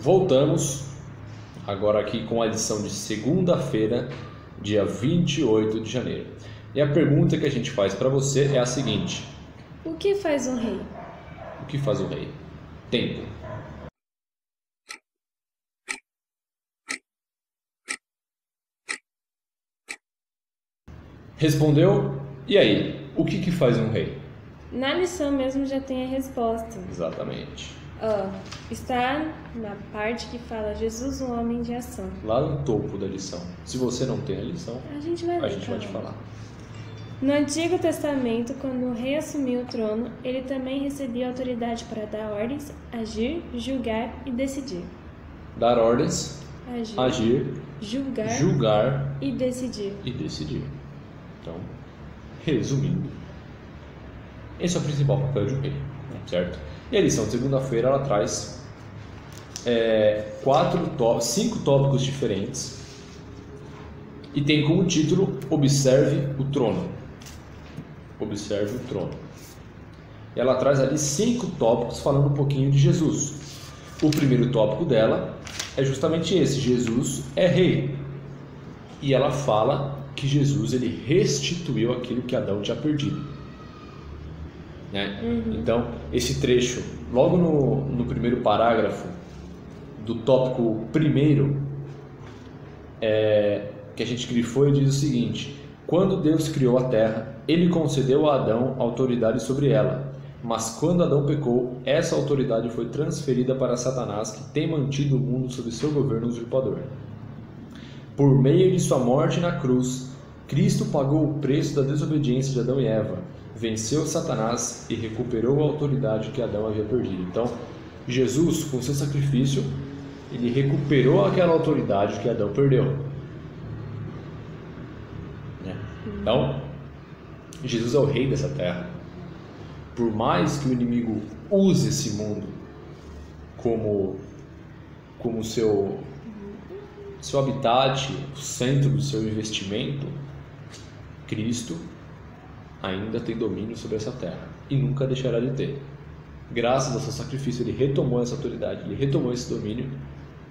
Voltamos agora aqui com a lição de segunda-feira, dia 28 de janeiro. E a pergunta que a gente faz para você é a seguinte: o que faz um rei? O que faz o rei? Tempo. Respondeu? E aí? O que faz um rei? Na lição mesmo já tem a resposta. Exatamente. Está na parte que fala Jesus, um homem de ação. Lá no topo da lição. Se você não tem a lição, a gente vai te falar. No Antigo Testamento, quando o rei assumiu o trono, ele também recebia autoridade para dar ordens, agir, julgar e decidir. Dar ordens, agir, julgar e decidir. Então, resumindo, esse é o principal papel de um rei, certo? E a lição de segunda-feira ela traz 5 tópicos diferentes e tem como título Observe o Trono. Observe o Trono. E ela traz ali 5 tópicos falando um pouquinho de Jesus. O primeiro tópico dela é justamente esse: Jesus é rei. E ela fala que Jesus ele restituiu aquilo que Adão tinha perdido. Né? Então, esse trecho, logo no primeiro parágrafo do tópico primeiro, que a gente grifou, diz o seguinte: quando Deus criou a terra, ele concedeu a Adão autoridade sobre ela. Mas quando Adão pecou, essa autoridade foi transferida para Satanás, que tem mantido o mundo sob seu governo usurpador. Por meio de sua morte na cruz, Cristo pagou o preço da desobediência de Adão e Eva, venceu Satanás e recuperou a autoridade que Adão havia perdido. Então, Jesus, com seu sacrifício, ele recuperou aquela autoridade que Adão perdeu. Então, Jesus é o rei dessa terra. Por mais que o inimigo use esse mundo como seu habitat, o centro do seu investimento, Cristo ainda tem domínio sobre essa terra e nunca deixará de ter. Graças ao seu sacrifício, ele retomou essa autoridade, ele retomou esse domínio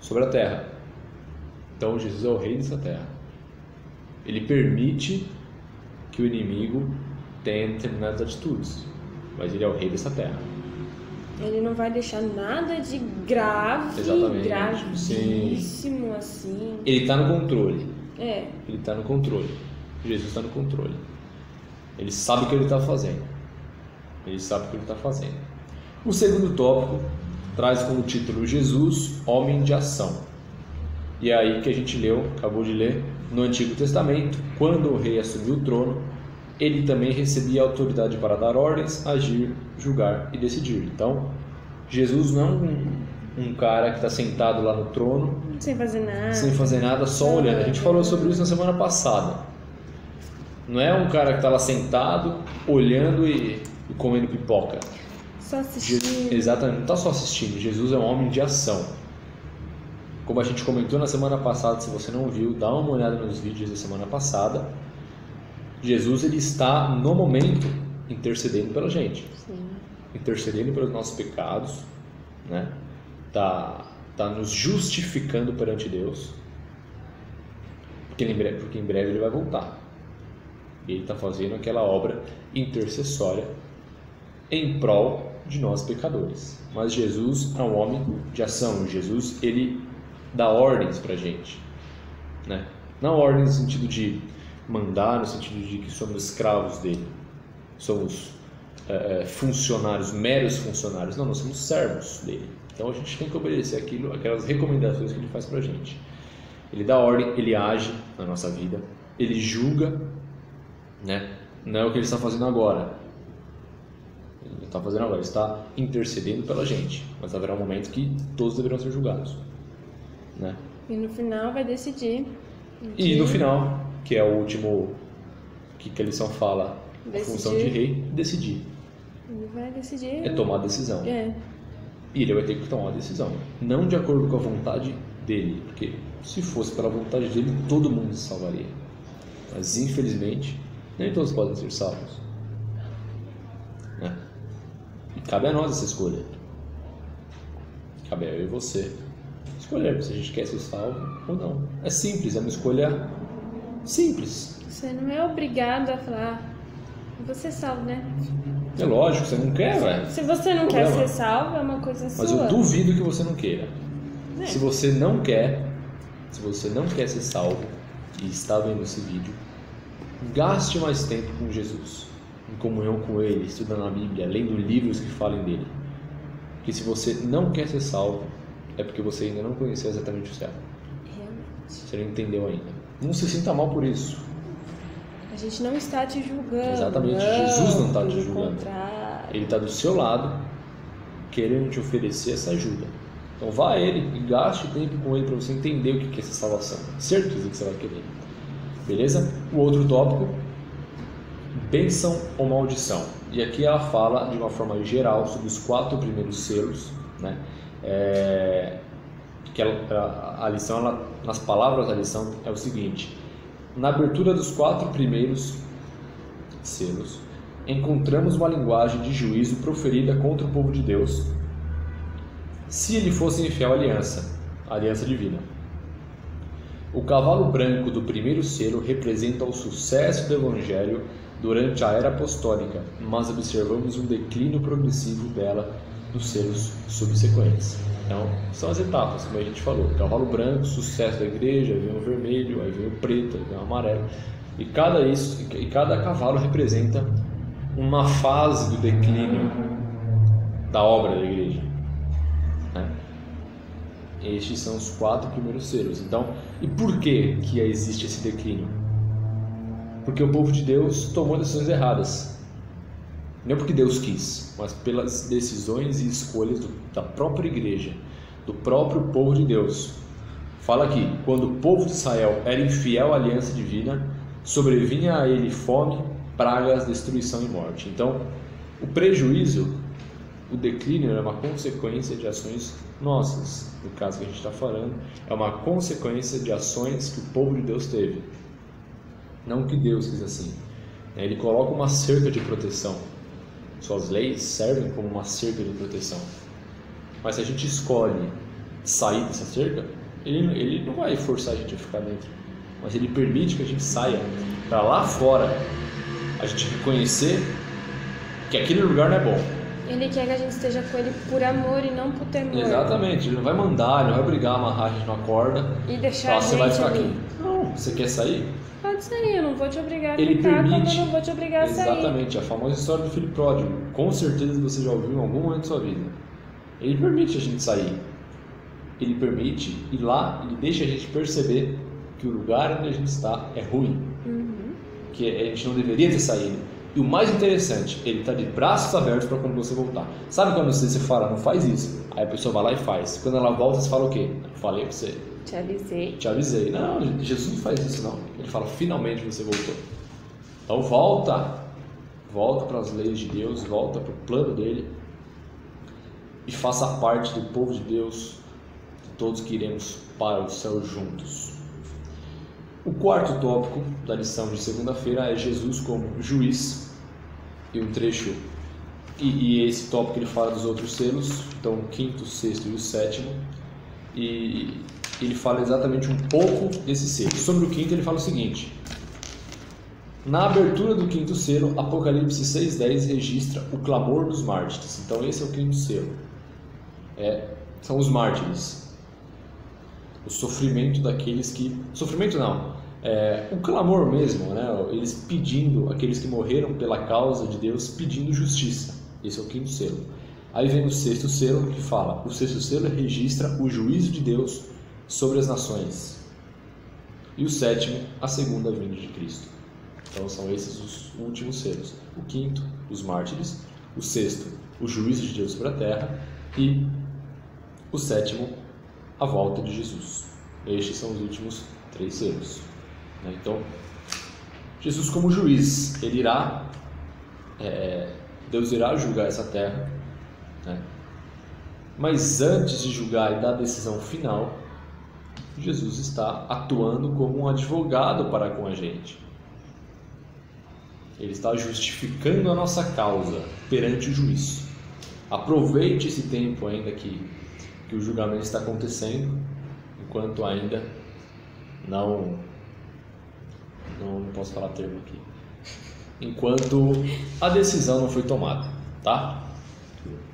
sobre a terra. Então, Jesus é o rei dessa terra. Ele permite que o inimigo tenha determinadas atitudes, mas ele é o rei dessa terra. Ele não vai deixar nada de grave, exatamente, gravíssimo, assim. Ele está no controle. Ele está no controle. Jesus está no controle. Ele sabe o que ele está fazendo. O segundo tópico traz como título Jesus, homem de ação. E é aí que a gente acabou de ler, no Antigo Testamento, quando o rei assumiu o trono, ele também recebia autoridade para dar ordens, agir, julgar e decidir. Então, Jesus não é um cara que está sentado lá no trono, sem fazer nada, só olhando. A gente falou sobre isso na semana passada. Não é um cara que está lá sentado, olhando e comendo pipoca. Só assistindo. Exatamente, não está só assistindo. Jesus é um homem de ação. Como a gente comentou na semana passada, se você não viu, dá uma olhada nos vídeos da semana passada. Jesus ele está no momento intercedendo pela gente. Sim. Intercedendo pelos nossos pecados, né? Tá nos justificando perante Deus. Porque em breve ele vai voltar. Ele está fazendo aquela obra intercessória em prol de nós pecadores. Mas Jesus é um homem de ação. Jesus ele dá ordens para a gente, né? Não ordens no sentido de mandar, no sentido de que somos escravos dele, somos funcionários, meros funcionários. Não, nós somos servos dele. Então a gente tem que obedecer aquelas recomendações que ele faz para a gente. Ele dá ordem, ele age na nossa vida, ele julga, né? Não é o que ele está fazendo agora. Ele está fazendo agora, ele está intercedendo pela gente, mas haverá um momento que todos deverão ser julgados, né? E no final vai decidir. E no final, que é o último que a lição fala, a função de rei, decidir. Ele vai decidir. É tomar a decisão. E ele vai ter que tomar a decisão, não de acordo com a vontade dele, porque se fosse pela vontade dele, todo mundo se salvaria. Mas infelizmente, nem todos podem ser salvos, né? E cabe a nós essa escolha. Cabe a eu e você escolhermos se a gente quer ser salvo ou não. É simples, é uma escolha simples. Você não é obrigado a falar, vou ser salvo, né? É lógico, você não quer, velho. Se você não quer ser salvo, é uma coisa sua. Mas eu duvido que você não queira. Se você não quer ser salvo e está vendo esse vídeo, gaste mais tempo com Jesus, em comunhão com Ele, estudando a Bíblia, lendo livros que falem dele. Porque se você não quer ser salvo, é porque você ainda não conheceu exatamente o céu. Realmente. Você não entendeu ainda. Não se sinta mal por isso. A gente não está te julgando. Exatamente, Jesus não está te julgando. Contrário. Ele está do seu lado, querendo te oferecer essa ajuda. Então vá a Ele e gaste tempo com Ele para você entender o que é essa salvação. Certeza que você vai querer. Beleza? O outro tópico, bênção ou maldição. E aqui ela fala de uma forma geral sobre os 4 primeiros selos, né? Que a lição, nas palavras da lição, é o seguinte: na abertura dos 4 primeiros selos, encontramos uma linguagem de juízo proferida contra o povo de Deus, se ele fosse infiel à aliança divina. O cavalo branco do primeiro selo representa o sucesso do Evangelho durante a era apostólica, mas observamos um declínio progressivo dela nos selos subsequentes. Então, são as etapas, como a gente falou: cavalo branco, sucesso da igreja, aí vem o vermelho, aí vem o preto, aí vem o amarelo, e cada cavalo representa uma fase do declínio da obra da igreja, né? Estes são os 4 primeiros selos. Então, e por que existe esse declínio? Porque o povo de Deus tomou decisões erradas. Não porque Deus quis, mas pelas decisões e escolhas da própria igreja, do próprio povo de Deus. Fala aqui: quando o povo de Israel era infiel à aliança divina, sobrevinha a ele fome, pragas, destruição e morte. Então, o prejuízo, o declínio, é uma consequência de ações nossas. No caso que a gente está falando, é uma consequência de ações que o povo de Deus teve. Não que Deus quis assim. Ele coloca uma cerca de proteção. Suas leis servem como uma cerca de proteção. Mas se a gente escolhe sair dessa cerca, ele não vai forçar a gente a ficar dentro. Mas ele permite que a gente saia para lá fora, a gente reconhecer que aquele lugar não é bom. Ele quer que a gente esteja com ele por amor e não por temor. Exatamente, ele não vai mandar, ele não vai obrigar, amarrar a gente numa corda e deixar a gente você vai ficar ali. aqui. Não, você quer sair? Pode sair, eu não vou te obrigar a Ele ficar, permite, como eu não vou te obrigar a sair. Exatamente, a famosa história do filho pródigo. Com certeza você já ouviu em algum momento da sua vida. Ele permite a gente sair. Ele permite ir lá, ele deixa a gente perceber que o lugar onde a gente está é ruim. Que a gente não deveria ter saído. E o mais interessante, ele está de braços abertos para quando você voltar. Sabe quando você fala, não faz isso? Aí a pessoa vai lá e faz. Quando ela volta, você fala o quê? Eu falei para você. Te avisei. Te avisei. Não, Jesus não faz isso não. Ele fala, finalmente você voltou. Então volta. Volta para as leis de Deus, volta para o plano dele. E faça parte do povo de Deus, de todos que iremos para o céu juntos. O quarto tópico da lição de segunda-feira é Jesus como juiz. E um trecho, e esse tópico ele fala dos outros selos, então o quinto, o sexto e o sétimo. E ele fala exatamente um pouco desse selo. Sobre o quinto ele fala o seguinte: na abertura do quinto selo, Apocalipse 6,10 registra o clamor dos mártires. Então esse é o quinto selo. São os mártires. O sofrimento daqueles que... Sofrimento não. O clamor mesmo, né? Eles pedindo, aqueles que morreram pela causa de Deus, pedindo justiça. Esse é o quinto selo. Aí vem o sexto selo que fala: o sexto selo registra o juízo de Deus sobre as nações. E o sétimo, a segunda vinda de Cristo. Então são esses os últimos selos. O quinto, os mártires. O sexto, o juízo de Deus sobre a terra. E o sétimo, a volta de Jesus. Estes são os últimos 3 selos. Então, Jesus como juiz, ele irá, Deus irá julgar essa terra, né? Mas antes de julgar e dar a decisão final, Jesus está atuando como um advogado para com a gente. Ele está justificando a nossa causa perante o juiz. Aproveite esse tempo ainda que que o julgamento está acontecendo, enquanto ainda não posso falar termo aqui, enquanto a decisão não foi tomada, tá?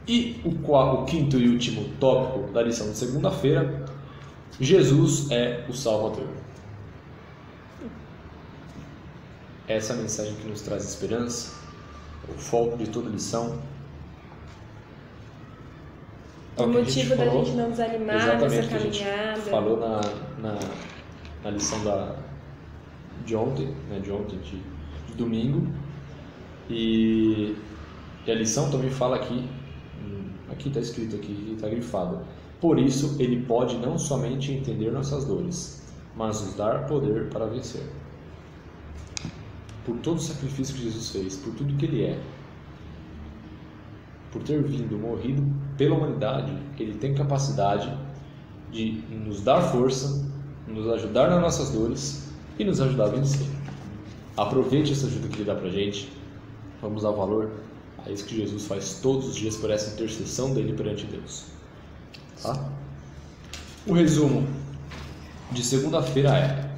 E o quinto e último tópico da lição de segunda-feira: Jesus é o Salvador. Essa é a mensagem que nos traz esperança, o foco de toda lição. O motivo da gente não desanimar nessa caminhada. Falou na lição de ontem, de domingo. E a lição também fala aqui está escrito aqui, está grifado: por isso ele pode não somente entender nossas dores, mas nos dar poder para vencer. Por todo o sacrifício que Jesus fez, por tudo que ele é, por ter vindo, morrido pela humanidade, ele tem capacidade de nos dar força, nos ajudar nas nossas dores e nos ajudar a vencer. Aproveite essa ajuda que ele dá pra gente. Vamos dar valor a isso que Jesus faz todos os dias por essa intercessão dele perante Deus. Tá? O resumo de segunda-feira é: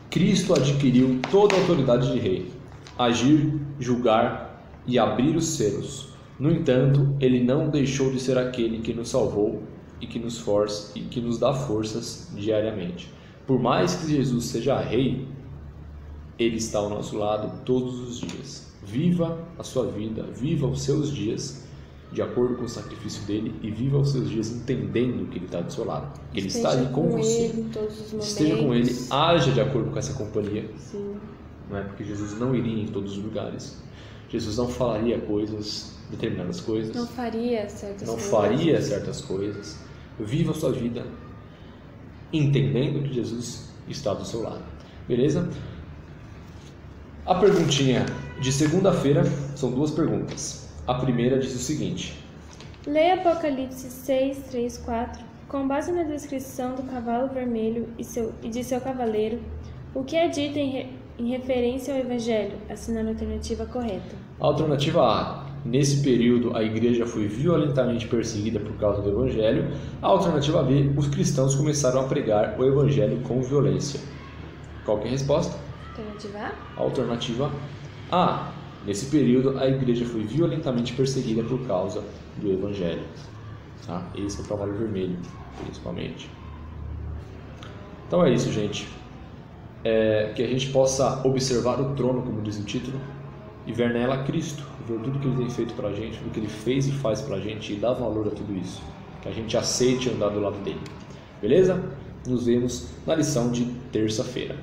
Cristo adquiriu toda a autoridade de rei, agir, julgar e abrir os selos. No entanto, ele não deixou de ser aquele que nos salvou e que nos dá forças diariamente. Por mais que Jesus seja rei, ele está ao nosso lado todos os dias. Viva a sua vida, viva os seus dias de acordo com o sacrifício dele e viva os seus dias entendendo que ele está do seu lado, que ele está ali com você. Ele, em todos os momentos. Esteja com ele, haja de acordo com essa companhia. Sim. Não é porque Jesus não iria em todos os lugares. Jesus não falaria determinadas coisas. Não faria certas coisas. Viva a sua vida entendendo que Jesus está do seu lado. Beleza? A perguntinha de segunda-feira são duas perguntas. A primeira diz o seguinte: leia Apocalipse 6, 3, 4. Com base na descrição do cavalo vermelho e de seu cavaleiro, o que é dito em referência ao Evangelho? Assinale a alternativa correta. Alternativa A: nesse período a igreja foi violentamente perseguida por causa do Evangelho. A alternativa B: os cristãos começaram a pregar o Evangelho com violência. Qual que é a resposta? Alternativa A? Alternativa A: nesse período a igreja foi violentamente perseguida por causa do Evangelho. Tá? Esse é o cavalo vermelho, principalmente. Então é isso, gente. Que a gente possa observar o trono, como diz o título, e ver nela Cristo, ver tudo que ele tem feito pra gente, tudo que ele fez e faz pra gente, e dar valor a tudo isso, que a gente aceite andar do lado dele. Beleza? Nos vemos na lição de terça-feira.